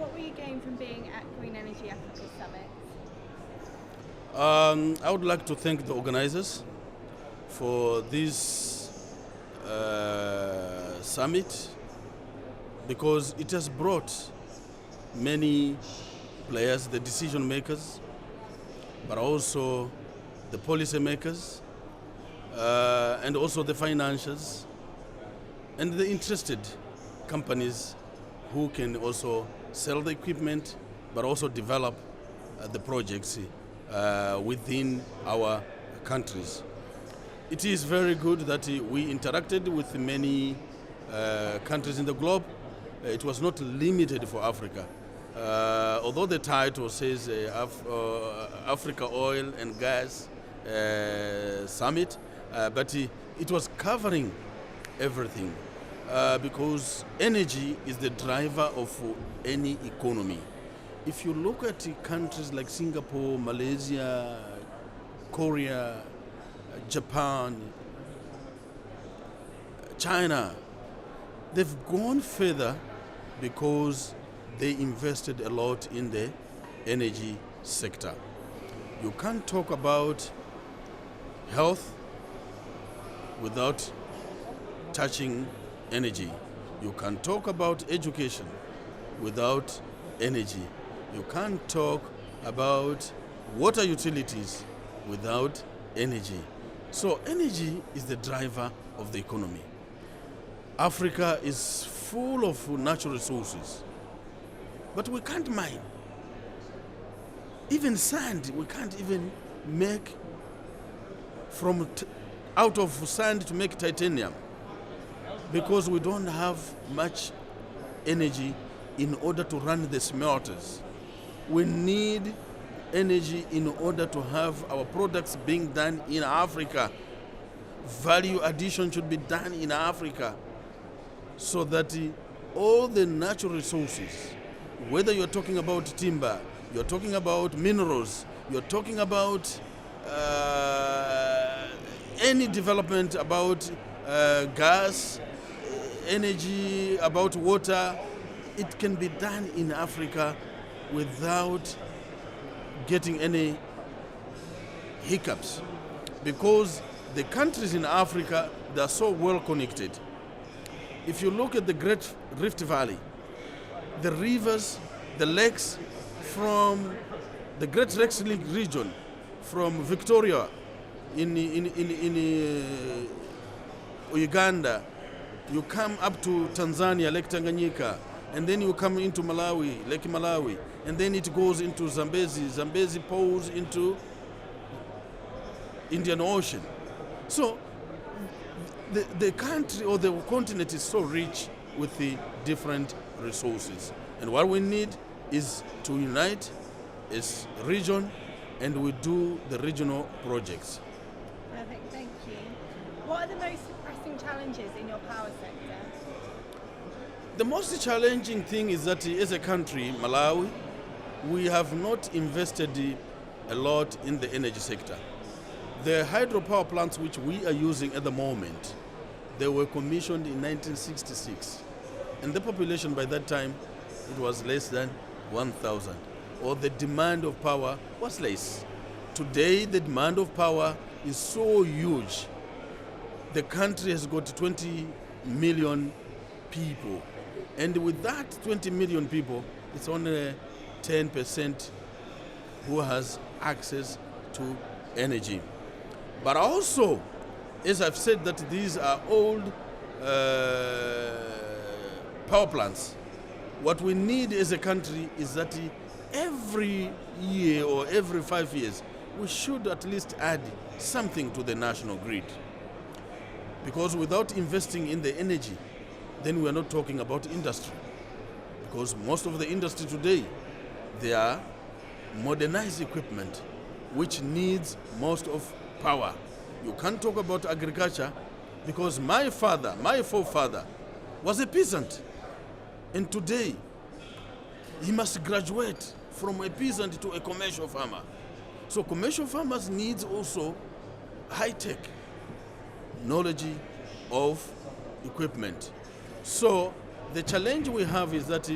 What will you gain from being at Green Energy Africa Summit? I would like to thank the organizers for this summit because it has brought many players, the decision makers, but also the policy makers, and also the financiers, and the interested companies who can also sell the equipment, but also develop the projects within our countries. It is very good that we interacted with many countries in the globe. It was not limited for Africa. Although the title says Africa Oil and Gas Summit, but it was covering everything because energy is the driver of any economy. If you look at countries like Singapore, Malaysia, Korea, Japan, China, they've gone further because they invested a lot in the energy sector. You can't talk about health without touching energy. You can talk about education without energy. You can't talk about water utilities without energy. So energy is the driver of the economy. Africa is full of natural resources, but we can't mine. Even sand, we can't even make out of sand to make titanium because we don't have much energy in order to run the smelters. We need energy in order to have our products being done in Africa. Value addition should be done in Africa so that all the natural resources, whether you're talking about timber, you're talking about minerals, you're talking about any development about gas, energy, about water, it can be done in Africa without getting any hiccups because the countries in Africa, they are so well connected. If you look at the Great Rift Valley, the rivers, the lakes from the Great Lakes region, from Victoria in Uganda, you come up to Tanzania, Lake Tanganyika, and then you come into Malawi, Lake Malawi, and then it goes into Zambezi. Zambezi pours into Indian Ocean. So the country or the continent is so rich with the different resources. And what we need is to unite as region and we do the regional projects. Perfect, thank you. What are the most pressing challenges in your power sector? The most challenging thing is that as a country, Malawi, we have not invested a lot in the energy sector. The hydropower plants which we are using at the moment, they were commissioned in 1966. And the population by that time, it was less than 1,000. Or the demand of power was less. Today, the demand of power is so huge. The country has got 20 million people. And with that 20 million people, it's only 10% who has access to energy. But also, as I've said, that these are old power plants. What we need as a country is that every year or every 5 years, we should at least add something to the national grid. Because without investing in the energy, then we are not talking about industry. Because most of the industry today, they are modernized equipment, which needs most of power. You can't talk about agriculture because my forefather, was a peasant. And today, he must graduate from a peasant to a commercial farmer. So commercial farmers need also high-tech knowledge of equipment. So the challenge we have is that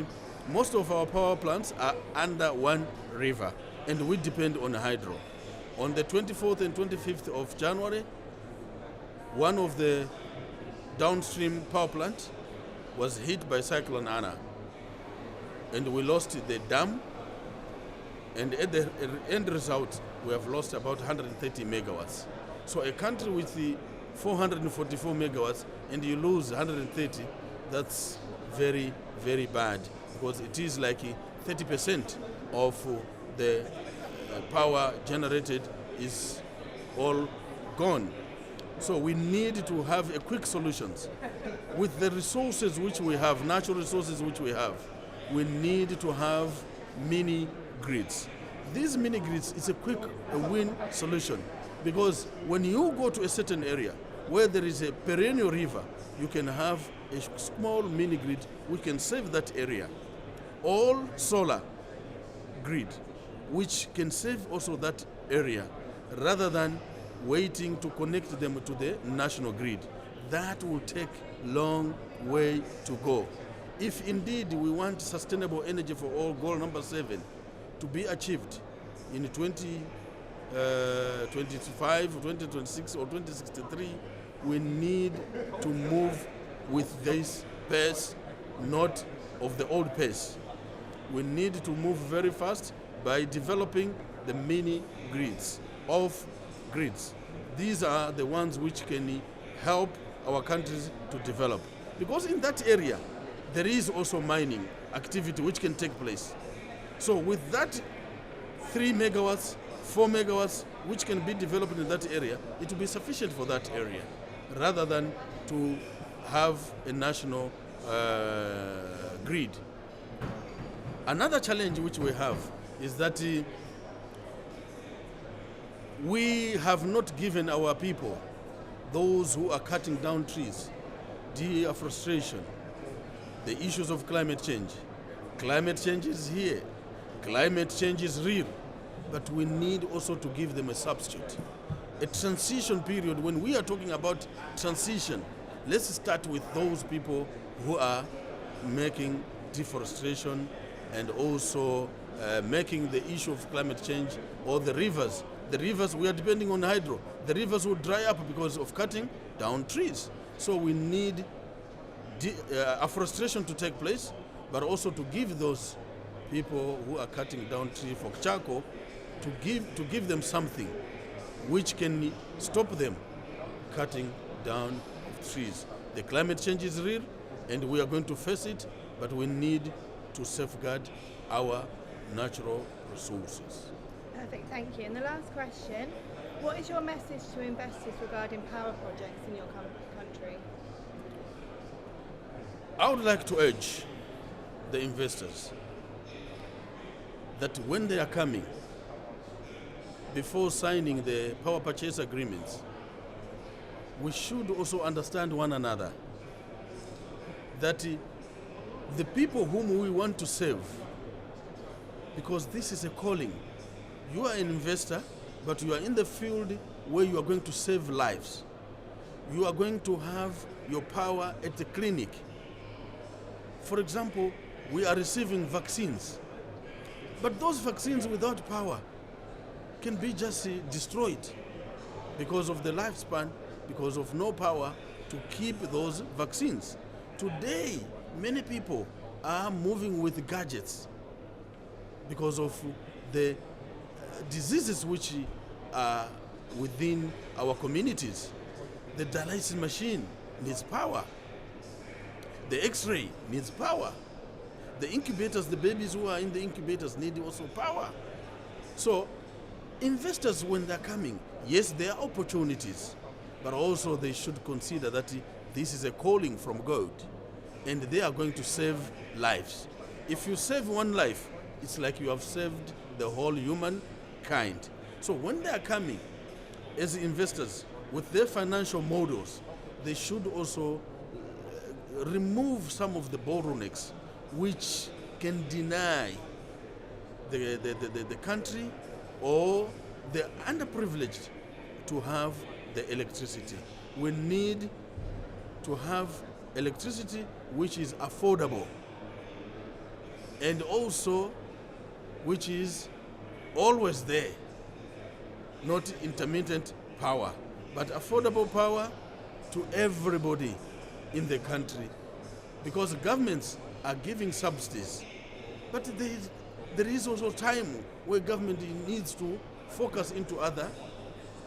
most of our power plants are under one river, and we depend on hydro. On the 24th and 25th of January, one of the downstream power plant was hit by Cyclone Anna, and we lost the dam, and at the end result, we have lost about 130 megawatts. So a country with the 444 megawatts and you lose 130, that's very, very bad, because it is like 30% of the power generated is all gone. So we need to have a quick solutions. With the resources which we have, natural resources which we have, we need to have mini grids. These mini grids is a quick win solution, because when you go to a certain area where there is a perennial river, you can have a small mini grid which can save that area. All solar grid which can save also that area, rather than waiting to connect them to the national grid. That will take long way to go. If indeed we want sustainable energy for all, goal number 7, to be achieved in 2025, 2026 or 2063, we need to move with this pace, not of the old pace. We need to move very fast by developing the mini grids, off grids. These are the ones which can help our countries to develop. Because in that area, there is also mining activity which can take place. So with that 3 megawatts, 4 megawatts, which can be developed in that area, it will be sufficient for that area, rather than to have a national grid. Another challenge which we have is that we have not given our people, those who are cutting down trees, deforestation, the issues of climate change. Climate change is here. Climate change is real. But we need also to give them a substitute. A transition period, when we are talking about transition, let's start with those people who are making deforestation and also making the issue of climate change, or the rivers. The rivers, we are depending on hydro. The rivers will dry up because of cutting down trees. So we need afforestation to take place, but also to give those people who are cutting down trees for charcoal, to give them something which can stop them cutting down trees. The climate change is real, and we are going to face it, but we need to safeguard our natural resources. Perfect, thank you. And the last question, what is your message to investors regarding power projects in your country? I would like to urge the investors that when they are coming, before signing the power purchase agreements, we should also understand one another, that the people whom we want to serve, because this is a calling. You are an investor, but you are in the field where you are going to save lives. You are going to have your power at the clinic. For example, we are receiving vaccines, but those vaccines without power can be just destroyed because of the lifespan, because of no power to keep those vaccines. Today, many people are moving with gadgets because of the diseases which are within our communities. The dialysis machine needs power. The X-ray needs power. The incubators, the babies who are in the incubators need also power. So investors, when they're coming, yes, there are opportunities, but also they should consider that this is a calling from God, and they are going to save lives. If you save one life, it's like you have saved the whole humankind. So when they are coming as investors with their financial models, they should also remove some of the bottlenecks which can deny the country or the underprivileged to have the electricity. We need to have electricity which is affordable. and also which is always there, not intermittent power, but affordable power to everybody in the country. Because governments are giving subsidies, but there is also time where government needs to focus into other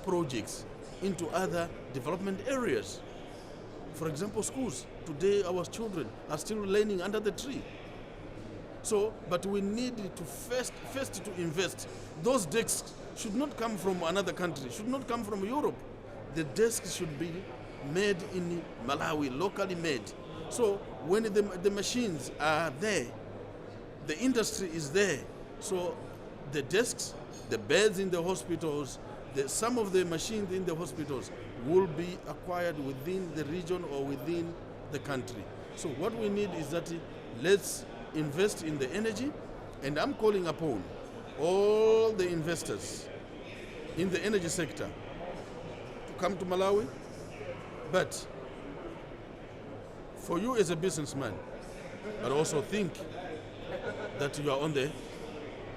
projects, into other development areas. For example, schools. Today our children are still learning under the tree. So, but we need to first to invest. Those desks should not come from another country, should not come from Europe. The desks should be made in Malawi, locally made. So when the machines are there, the industry is there. So the desks, the beds in the hospitals, some of the machines in the hospitals will be acquired within the region or within the country. So what we need is that let's invest in the energy, and I'm calling upon all the investors in the energy sector to come to Malawi. But for you as a businessman, but also think that you are on the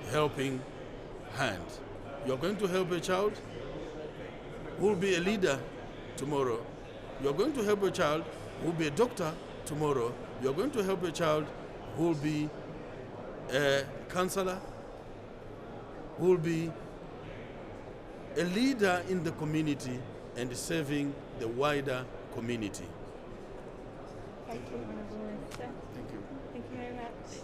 helping hand. You are going to help a child who will be a leader tomorrow. You are going to help a child who will be a doctor tomorrow. You are going to help a child who will be a counselor, who will be a leader in the community and serving the wider community. Thank you, Honourable Minister. Thank you. Thank you very much.